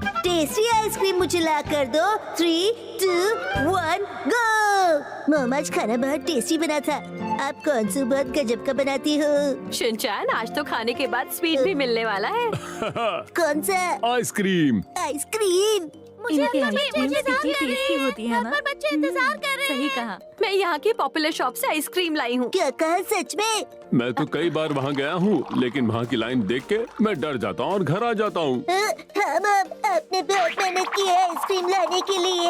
Tasty ice cream मुझे ला कर दो। 3, 2, 1 गो। मॉम आज खाना बहुत टेस्टी बना था। आप कौन सा बहुत गजब का बनाती हो? शिनचैन, आज तो खाने के बाद स्वीट भी मिलने वाला है। कौन सा? आइसक्रीम। आइसक्रीम? इनके आइसक्रीम कितनी टेस्टी होती है ना? बच्चे इंतजार कर रहे सही कहा। मैं यहाँ की पॉपुलर शॉप से आइसक्रीम लाई हूँ। क्या कहा? सच में? मैं तो कई बार वहाँ गया हूँ, लेकिन वहाँ की लाइन देख के मैं डर जाता हूँ और घर आ जाता हूँ। हाँ मॉम, आपने बहुत मेहनत की है आइसक्रीम लाने के लिए।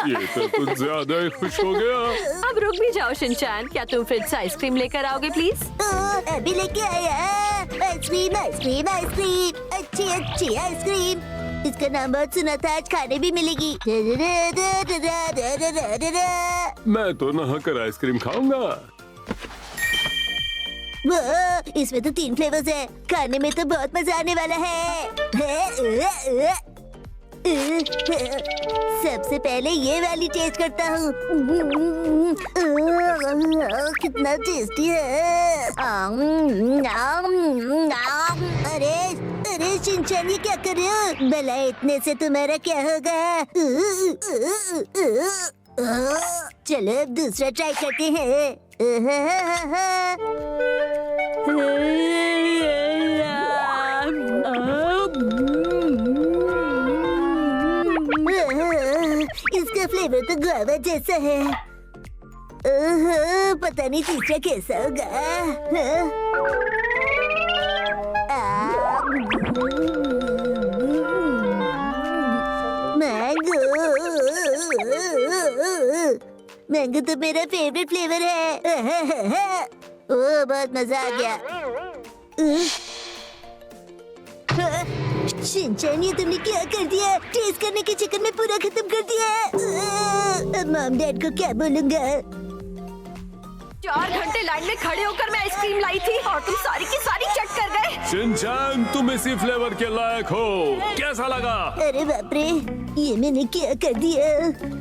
ये तो कुछ ज्यादा ही खुश हो गया। अब रुक भी जाओ शिनचैन, क्या तुम फ्रिज से आइसक्रीम लेकर आओगे प्लीज? अभी लेके आया। आइसक्रीम आइसक्रीम आइसक्रीम, अच्छी अच्छी आइसक्रीम। इसका नाम बहुत सुना था, आज खाने भी मिलेगी। मैं तो नहाकर आइसक्रीम खाऊंगा। वो, इसमें तो 3 फ्लेवर्स है। खाने में तो बहुत मजा आने वाला है। सबसे पहले ये वाली टेस्ट करता हूँ। कितना टेस्टी है। अरे अरे शिनचैन, ये क्या कर रहे हो? भला इतने से तुम्हारा क्या होगा? चलो अब दूसरा ट्राई करते हैं। इसका फ्लेवर तो गुआवा जैसा है। पता नहीं तीसरा कैसा होगा। मैंगो, मैंगो तो मेरा फेवरेट फ्लेवर है। ओह, बहुत मजा आ गया। शिनचैन, ये तुमने क्या कर दिया? टेस्ट करने के चक्कर में पूरा खत्म कर दिया। मॉम डैड को क्या बोलूंगा? 4 घंटे लाइन में खड़े होकर मैं आइसक्रीम लाई थी और तुम सारी की सारी चट कर गए। शिनचैन, तुम इसी फ्लेवर के लायक हो। कैसा लगा? अरे बाप रे, ये मैंने क्या कर दिया?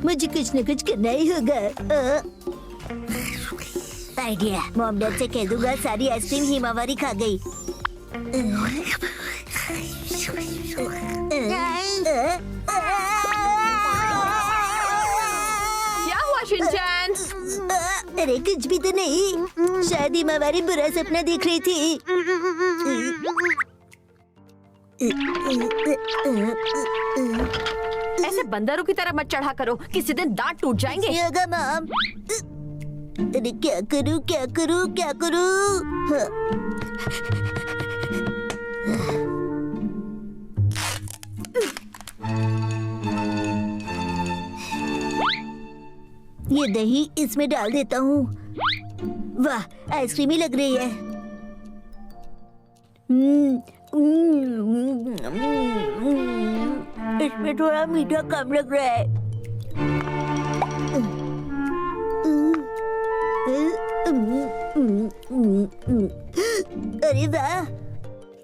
मुझे कुछ न कुछ करना ही होगा। आइडिया, मॉम डैड से कह दूंगा सारी आइसक्रीम हिमावरी खा गई। क्या हुआ शिनचैन? अरे कुछ भी तो नहीं, शायद हिमावरी बुरा सपना देख रही थी। ऐसे बंदरों की तरह मत चढ़ा करो, किसी दिन दांत टूट जाएंगे। योगा मॉम। अरे क्या करूं क्या करूं क्या करूं? ये दही इसमें डाल देता हूँ। वाह, आइसक्रीम ही लग रही है। इसमें थोड़ा मीठा कम लग रहा है। अरे वाह,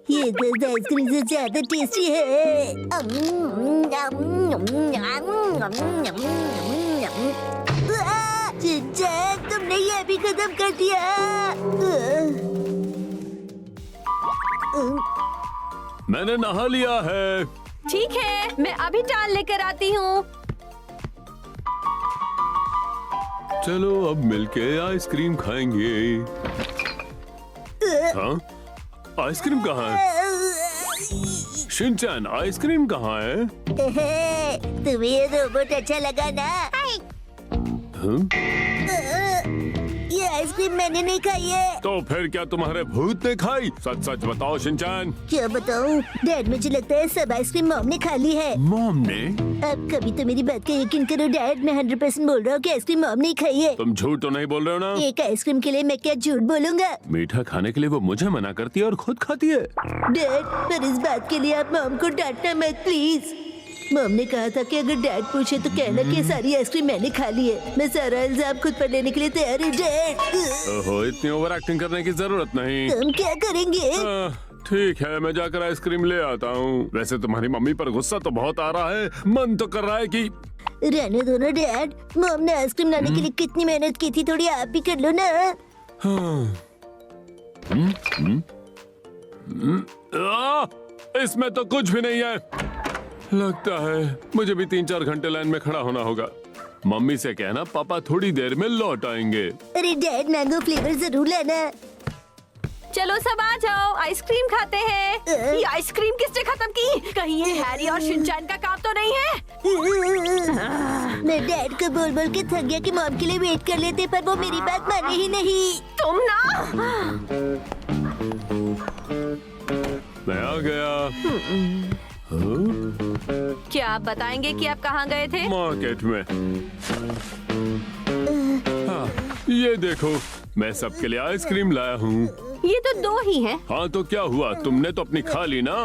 ये तो आइसक्रीम से ज्यादा टेस्टी है। शिनचैन, तुमने ये भी खत्म कर दिया। मैंने नहा लिया है। ठीक है, मैं अभी टाल लेकर आती हूँ। चलो अब मिलके आइसक्रीम खाएंगे। हाँ? आइसक्रीम कहाँ है? शिनचैन, आइसक्रीम कहाँ है? तुम्हें ये रोबोट अच्छा लगा ना? हाँ? ये आइसक्रीम मैंने नहीं खाई है। तो फिर क्या तुम्हारे भूत ने खाई? सच सच बताओ शिनचैन। क्या बताऊं डैड, मुझे लगता है सब आइसक्रीम मॉम ने खा ली है। मॉम ने? अब कभी तो मेरी बात का यकीन करो डैड, मैं 100% बोल रहा हूँ कि आइसक्रीम मॉम ने खाई है। तुम झूठ तो नहीं बोल रहे हो ना? एक आइसक्रीम के लिए मैं क्या झूठ बोलूंगा? मीठा खाने के लिए वो मुझे मना करती है और खुद खाती है। डैड, पर इस बात के लिए आप मॉम को डांटना मत प्लीज। मॉम ने कहा था कि अगर डैड पूछे तो कहना कि सारी आइसक्रीम मैंने खा ली है। मैं सारा इल्जाम खुद पर लेने के लिए तैयार हूँ डैड। ओहो, इतनी ओवर एक्टिंग करने की जरूरत नहीं। हम क्या करेंगे? ठीक है, मैं जाकर आइसक्रीम ले आता हूँ। वैसे तुम्हारी मम्मी पर गुस्सा तो बहुत आ रहा है, मन तो कर रहा है कि रहने दो ना डैड, मॉम ने आइसक्रीम लाने के लिए कितनी मेहनत की थी, थोड़ी आप भी कर लो ना। इसमें तो कुछ भी नहीं है। लगता है मुझे भी 3-4 घंटे लाइन में खड़ा होना होगा। मम्मी से कहना पापा थोड़ी देर में लौट आएंगे। अरे डैड, मैंगो फ्लेवर जरूर लाना। चलो सब आ जाओ, आइसक्रीम खाते हैं। ये आइसक्रीम किसने खत्म की? कहीं ये हैरी और शिनचैन का काम तो नहीं है? मैं डैड को बोल बोल के थक गया कि मॉम के लिए वेट कर लेते, पर वो मेरी बात माने ही नहीं। तुम ना। मैं आ गया। क्या आप बताएंगे कि आप कहाँ गए थे? मार्केट में। हाँ, ये देखो मैं सबके लिए आइसक्रीम लाया हूँ। ये तो 2 ही हैं। हाँ तो क्या हुआ, तुमने तो अपनी खा ली ना।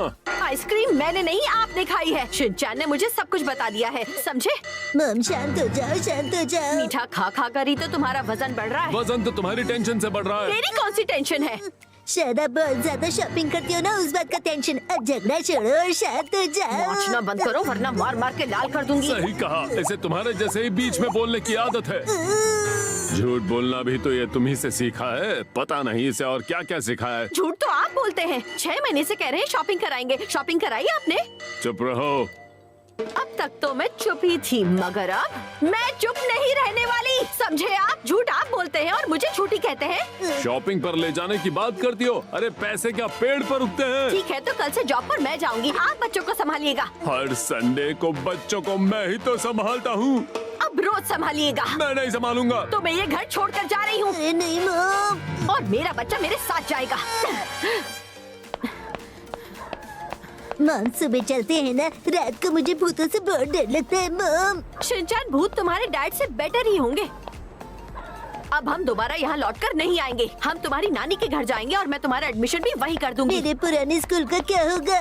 आइसक्रीम मैंने नहीं, आपने खाई है। शिनचैन ने मुझे सब कुछ बता दिया है, समझे? मॉम शांत हो जाओ, शांत हो जाओ। मीठा खा खा कर ही तो तुम्हारा वजन बढ़ रहा है। वजन तो तुम्हारी टेंशन से बढ़ रहा है। मेरी कौन सी टेंशन है? शायद आप बहुत ज्यादा शॉपिंग करती हो ना, उस बात का टेंशन। अब झगड़ा छोड़ो और शांत हो जाओ। नाचना बंद करो वरना मार मार के लाल कर दूंगी। सही कहा, इसे तुम्हारे जैसे ही बीच में बोलने की आदत है। झूठ बोलना भी तो ये तुम्ही से सीखा है। पता नहीं इसे और क्या क्या सिखाया है। झूठ तो आप बोलते हैं। 6 महीने से कह रहे हैं शॉपिंग कराएंगे। शॉपिंग कराई आपने? चुप रहो। अब तक तो मैं चुप ही थी, मगर अब मैं चुप नहीं रहने वाली, समझे आप? झूठ आप बोलते हैं और मुझे झूठी कहते हैं। शॉपिंग पर ले जाने की बात करती हो? अरे पैसे क्या पेड़ पर उगते हैं? ठीक है तो कल से जॉब पर मैं जाऊंगी, आप बच्चों को संभालिएगा। हर संडे को बच्चों को मैं ही तो संभालता हूँ। अब रोज संभालिएगा। मैं नहीं संभालूंगा। तो मैं ये घर छोड़कर जा रही हूँ। अरे नहीं मॉम। और मेरा बच्चा मेरे साथ जाएगा। मॉम सुबह चलते हैं ना, रात को मुझे भूतों से बहुत डर लगता है मॉम। शिनचैन, भूत तुम्हारे डैड से बेटर ही होंगे। अब हम दोबारा यहाँ लौटकर नहीं आएंगे। हम तुम्हारी नानी के घर जाएंगे और मैं तुम्हारा एडमिशन भी वहीं कर दूंगी। मेरे पुराने स्कूल का क्या होगा?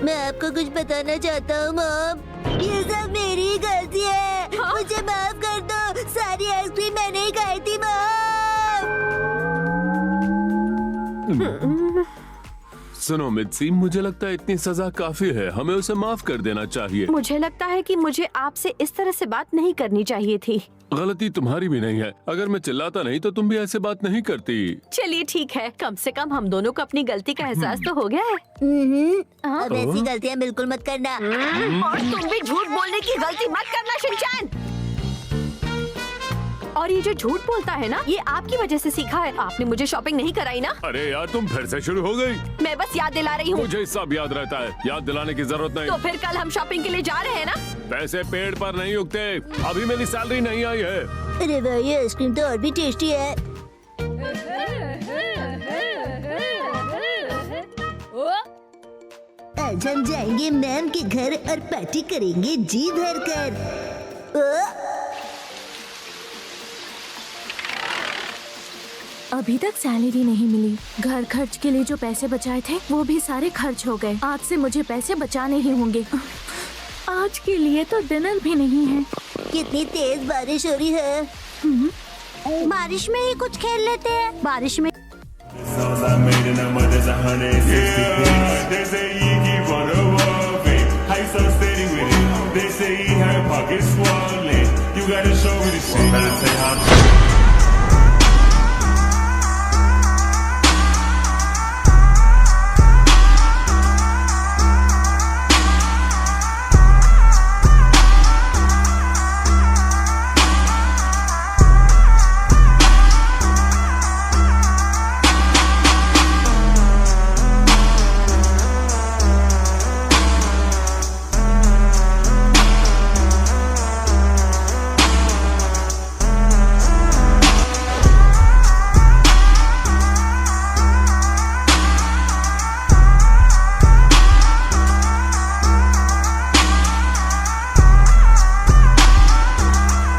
मैं आपको कुछ बताना चाहता हूँ मॉम, ये सब मेरी गलती है। हाँ? मुझे माफ कर दो, सारी आइसक्रीम मैंने ही खाई थी मॉम। सुनो मित्सी, मुझे लगता है इतनी सजा काफी है। हमें उसे माफ कर देना चाहिए। मुझे लगता है कि मुझे आपसे इस तरह से बात नहीं करनी चाहिए थी। गलती तुम्हारी भी नहीं है। अगर मैं चिल्लाता नहीं तो तुम भी ऐसे बात नहीं करती। चलिए ठीक है, कम से कम हम दोनों को अपनी गलती का एहसास तो हो गया है। हाँ? अब ऐसी गलतियाँ बिल्कुल मत करना। और तुम भी झूठ बोलने की गलती मत करना शिनचैन। और ये जो झूठ बोलता है ना, ये आपकी वजह से सीखा है। आपने मुझे शॉपिंग नहीं कराई ना। अरे यार तुम फिर से शुरू हो गई। मैं बस याद दिला रही हूँ। मुझे सब याद रहता है, याद दिलाने की जरूरत नहीं। तो फिर कल हम शॉपिंग के लिए जा रहे हैं ना? पैसे पेड़ पर नहीं उगते। अभी मेरी सैलरी नहीं आई है। अरे वाह, ये आइसक्रीम तो और भी टेस्टी है। आज हम जाएंगे मैम के घर और पार्टी करेंगे जी भर कर। अभी तक सैलरी नहीं मिली। घर खर्च के लिए जो पैसे बचाए थे वो भी सारे खर्च हो गए। आज से मुझे पैसे बचाने ही होंगे। आज के लिए तो डिनर भी नहीं है। कितनी तेज बारिश हो रही है। बारिश में ही कुछ खेल लेते हैं। बारिश में Songs I made in them others 160 yeah, they say he keep on the wall it. How you so steady with it? They say he had pockets swollen. You gotta show me the shit. Better say how.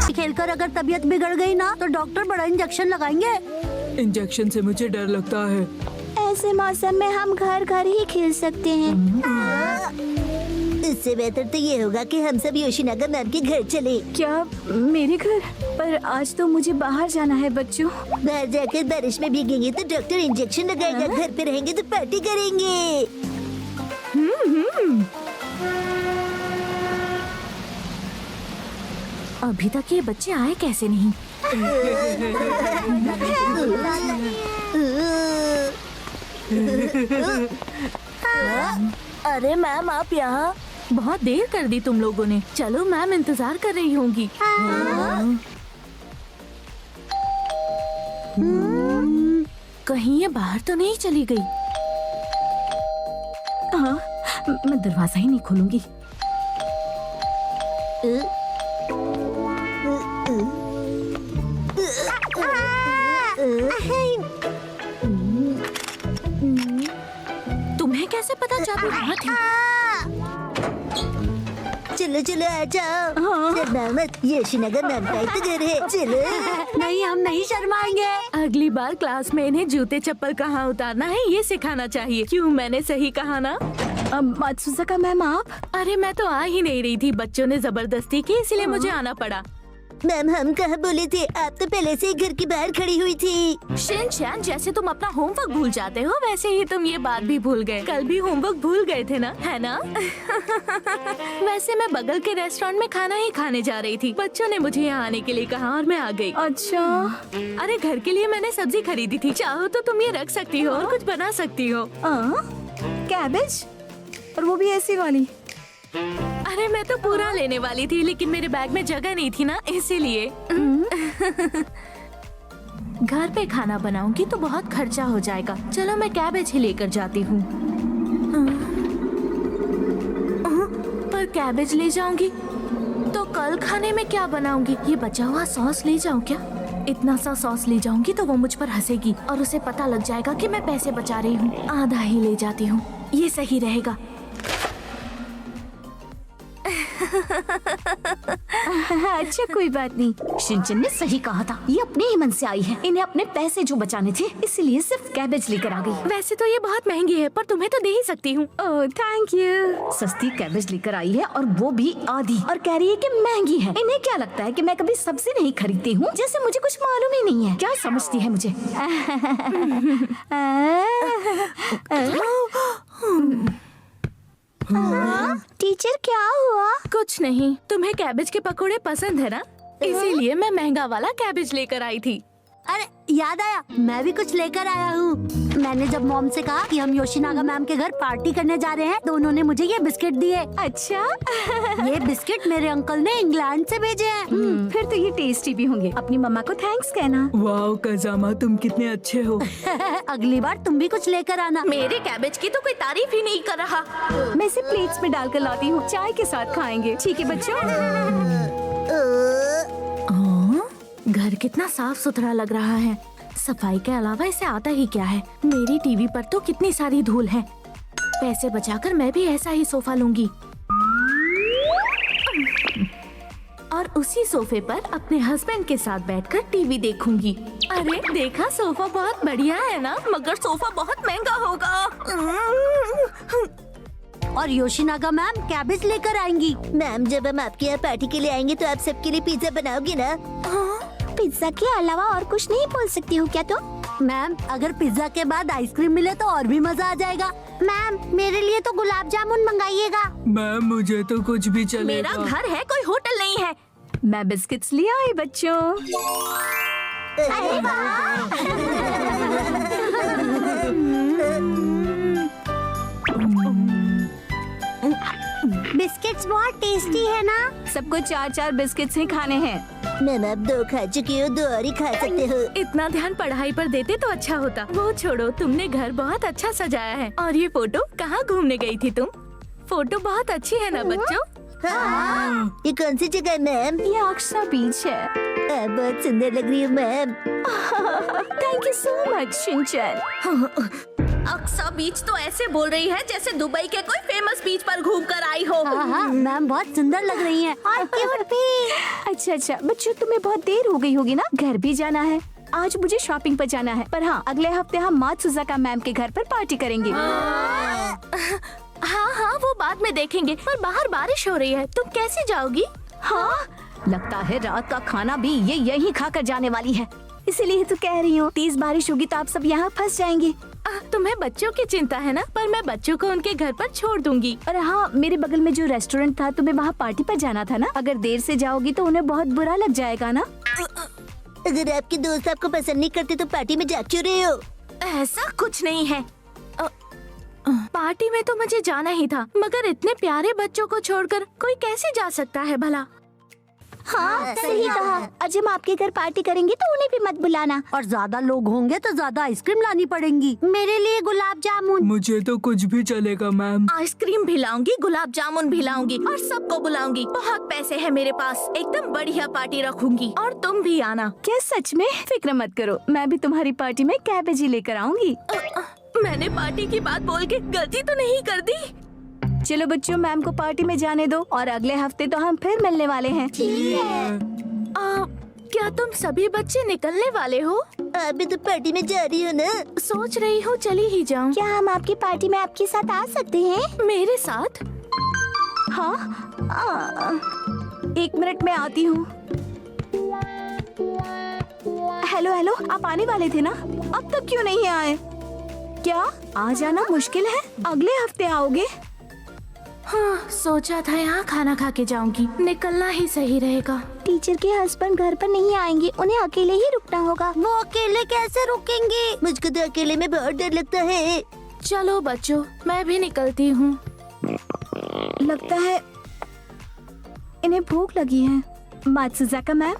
खेलकर अगर तबीयत बिगड़ गई ना तो doctor बड़ा injection लगाएंगे। Injection से मुझे डर लगता है। ऐसे मौसम में हम घर घर ही खेल सकते हैं। इससे बेहतर तो ये होगा कि हम सब योशिनागा मैम के घर चले। क्या मेरे घर? पर आज तो मुझे बाहर जाना है बच्चों। बाहर जाकर बारिश में भीगेंगे तो डॉक्टर इंजेक्शन लगाएगा। घर पे रहेंगे तो पार्टी करेंगे। अभी तक ये बच्चे आए कैसे नहीं? अरे मैम आप यहाँ बहुत देर कर दी तुम लोगों ने। चलो मैम इंतजार कर रही होंगी। कहीं ये बाहर तो नहीं चली गई? हाँ, मैं दरवाजा ही नहीं खोलूंगी। तुम्हें कैसे पता चाबी वहाँ थी? चलो चलो आ जाओ। डरना मत, योशिनागा मैम का ही तो घर है। चलो। नहीं, हम नहीं शर्माएंगे। अगली बार क्लास में इन्हें जूते चप्पल कहाँ उतारना है ये सिखाना चाहिए। क्यों, मैंने सही कहा ना? मात्सुज़ाका मैम आप? अरे मैं तो आ ही नहीं रही थी, बच्चों ने जबरदस्ती की इसलिए मुझे आना पड़ा। मैम हम कहाँ बोले थे, आप तो पहले से ही घर के बाहर खड़ी हुई थी। शिनचैन, जैसे तुम अपना होमवर्क भूल जाते हो वैसे ही तुम ये बात भी भूल गए। कल भी होमवर्क भूल गए थे ना, है ना? वैसे मैं बगल के रेस्टोरेंट में खाना ही खाने जा रही थी। बच्चों ने मुझे यहाँ आने के लिए कहा और मैं आ गई। अच्छा। अरे घर के लिए मैंने सब्जी खरीदी थी, चाहो तो तुम ये रख सकती हो और कुछ बना सकती हो। कैबेज? और वो भी ऐसी वाली? अरे मैं तो पूरा लेने वाली थी लेकिन मेरे बैग में जगह नहीं थी ना, इसीलिए। घर पे खाना बनाऊंगी तो बहुत खर्चा हो जाएगा। चलो मैं कैबेज ही लेकर जाती हूँ। पर कैबेज ले जाऊंगी तो कल खाने में क्या बनाऊंगी? ये बचा हुआ सॉस ले जाऊं क्या? इतना सा सॉस ले जाऊंगी तो वो मुझ पर हंसेगी और उसे पता लग जाएगा कि मैं पैसे बचा रही हूँ। आधा ही ले जाती हूँ, ये सही रहेगा। अच्छा कोई बात नहीं। शिनचैन ने सही कहा था, ये अपने ही मन से आई है। इन्हें अपने पैसे जो बचाने थे इसलिए सिर्फ कैबेज लेकर आ गई। वैसे तो ये बहुत महंगी है पर तुम्हें तो दे ही सकती हूँ। Oh thank you. सस्ती कैबेज लेकर आई है और वो भी आधी, और कह रही है कि महंगी है। इन्हें क्या लगता है कि मैं कभी सब्जी नहीं खरीदती हूँ, जैसे मुझे कुछ मालूम ही नहीं है। क्या समझती है मुझे? टीचर क्या हुआ? कुछ नहीं, तुम्हें कैबेज के पकोड़े पसंद है ना, इसीलिए मैं महंगा वाला कैबेज लेकर आई थी। अरे याद आया, मैं भी कुछ लेकर आया हूँ। मैंने जब मॉम से कहा कि हम योशिनागा मैम के घर पार्टी करने जा रहे हैं तो उन्होंने मुझे ये बिस्किट दिए। अच्छा। ये बिस्किट मेरे अंकल ने इंग्लैंड से भेजे हैं। फिर तो ये टेस्टी भी होंगे। अपनी मम्मा को थैंक्स कहना। वाह कजामा, तुम कितने अच्छे हो। अगली बार तुम भी कुछ लेकर आना। मेरे कैबेज की तो कोई तारीफ ही नहीं कर रहा। मैं इसे प्लेट्स में डालकर लाती हूँ, चाय के साथ खाएंगे। ठीक है बच्चों? घर कितना साफ सुथरा लग रहा है। सफाई के अलावा इसे आता ही क्या है। मेरी टीवी पर तो कितनी सारी धूल है। पैसे बचाकर मैं भी ऐसा ही सोफा लूंगी और उसी सोफे पर अपने हस्बैंड के साथ बैठकर टीवी देखूंगी। अरे देखा, सोफा बहुत बढ़िया है ना, मगर सोफा बहुत महंगा होगा। और योशिनागा मैम कैबेज लेकर आएंगी। मैम जब हम आपके यहाँ पार्टी के लिए आएंगे तो आप सबके लिए पिज्जा बनाओगी ना? पिज्जा के अलावा और कुछ नहीं बोल सकती हूँ क्या तुम? मैम अगर पिज्जा के बाद आइसक्रीम मिले तो और भी मजा आ जाएगा। मैम मेरे लिए तो गुलाब जामुन मंगाइएगा। मैम मुझे तो कुछ भी चलेगा। मेरा घर है, कोई होटल नहीं है। मैं बिस्किट्स ले आई बच्चों। अरे बिस्किट्स बहुत टेस्टी है ना? सबको 4-4 बिस्किट्स ही खाने हैं। मैम आप 2 खा चुकी हो, 2 और ही खा सकते हो। इतना ध्यान पढ़ाई पर देते तो अच्छा होता। वो छोड़ो, तुमने घर बहुत अच्छा सजाया है। और ये फोटो, कहाँ घूमने गई थी तुम? फोटो बहुत अच्छी है ना बच्चों? हाँ। ये कौन सी जगह है मैम? ये अक्सा बीच है। आप बहुत सुंदर लग रही हो ma'am. Thank you so much Shinchan. अक्सा बीच तो ऐसे बोल रही है जैसे दुबई के कोई फेमस बीच पर घूम कर आई हो। हाँ, मैम बहुत सुंदर लग रही हैं। और क्यूट भी। अच्छा बच्चों, तुम्हें बहुत देर हो गई होगी ना, घर भी जाना है। आज मुझे शॉपिंग पर जाना है, पर हाँ अगले हफ्ते हम मात्सुज़ाका मैम के घर पर पार्टी करेंगे। हाँ वो बाद में देखेंगे, पर बाहर बारिश हो रही है, तुम कैसे जाओगी? हाँ लगता है रात का खाना भी ये यहीं खाकर जाने वाली है, इसीलिए तो कह रही हूँ तेज बारिश होगी तो आप सब यहाँ फंस जाएंगे। तुम्हें बच्चों की चिंता है ना, पर मैं बच्चों को उनके घर पर छोड़ दूंगी। और हाँ, मेरे बगल में जो रेस्टोरेंट था, तुम्हें वहाँ पार्टी पर जाना था ना। अगर देर से जाओगी तो उन्हें बहुत बुरा लग जाएगा ना। अगर आपके दोस्त आपको पसंद नहीं करते तो पार्टी में जा क्यों रहे हो? ऐसा कुछ नहीं है। पार्टी में तो मुझे जाना ही था, मगर इतने प्यारे बच्चों को छोड़कर कोई कैसे जा सकता है भला? हाँ सही कहा। और जब आपके घर पार्टी करेंगे तो उन्हें भी मत बुलाना। और ज्यादा लोग होंगे तो ज्यादा आइसक्रीम लानी पड़ेंगी। मेरे लिए गुलाब जामुन। मुझे तो कुछ भी चलेगा मैम। आइसक्रीम भी लाऊंगी, गुलाब जामुन भी लाऊंगी और सबको बुलाऊंगी। बहुत पैसे हैं मेरे पास, एकदम बढ़िया पार्टी रखूंगी और तुम भी आना। क्या सच में? फिक्र मत करो, मैं भी तुम्हारी पार्टी में कैबेज ही लेकर आऊंगी। मैंने पार्टी की बात बोल के गलती तो नहीं कर दी? चलो बच्चों, मैम को पार्टी में जाने दो और अगले हफ्ते तो हम फिर मिलने वाले हैं। क्या तुम सभी बच्चे निकलने वाले हो? अभी तो पार्टी में जा रही हो ना? सोच रही हूँ चली ही जाऊँ। क्या हम आपकी पार्टी में आपके साथ आ सकते हैं? मेरे साथ? हाँ, 1 मिनट में आती हूँ। हेलो हेलो, आप आने वाले थे ना? अब तक क्यों नहीं आए? क्या आ जाना मुश्किल है? अगले हफ्ते आओगे? हाँ, सोचा था यहाँ खाना खा के जाऊंगी, निकलना ही सही रहेगा। टीचर के हस्बैंड घर पर नहीं आएंगे, उन्हें अकेले ही रुकना होगा। वो अकेले कैसे रुकेंगे? मुझको तो अकेले में बहुत डर लगता है। चलो बच्चों, मैं भी निकलती हूँ। लगता है इन्हें भूख लगी है। मात्सुजाका मैम,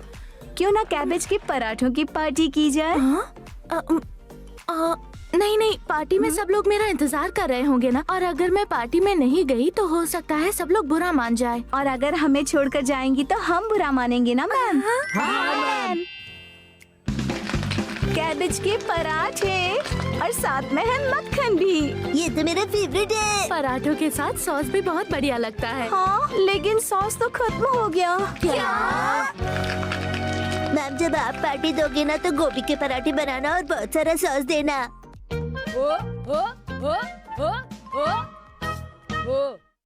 क्यों ना कैबेज के पराठों की पार्टी की जाए? नहीं नहीं, पार्टी में सब लोग मेरा इंतजार कर रहे होंगे ना, और अगर मैं पार्टी में नहीं गई तो हो सकता है सब लोग बुरा मान जाए। और अगर हमें छोड़कर जाएंगी तो हम बुरा मानेंगे ना मैम? मैम, कैबेज के पराठे और साथ में है मक्खन भी। ये तो मेरा फेवरेट है। पराठों के साथ सॉस भी बहुत बढ़िया लगता है। हाँ, लेकिन सॉस तो खत्म हो गया। मैम, जब आप पार्टी दोगे ना तो गोभी के पराठे बनाना और बहुत सारा सॉस देना। ओ, ओ, ओ, ओ, ओ।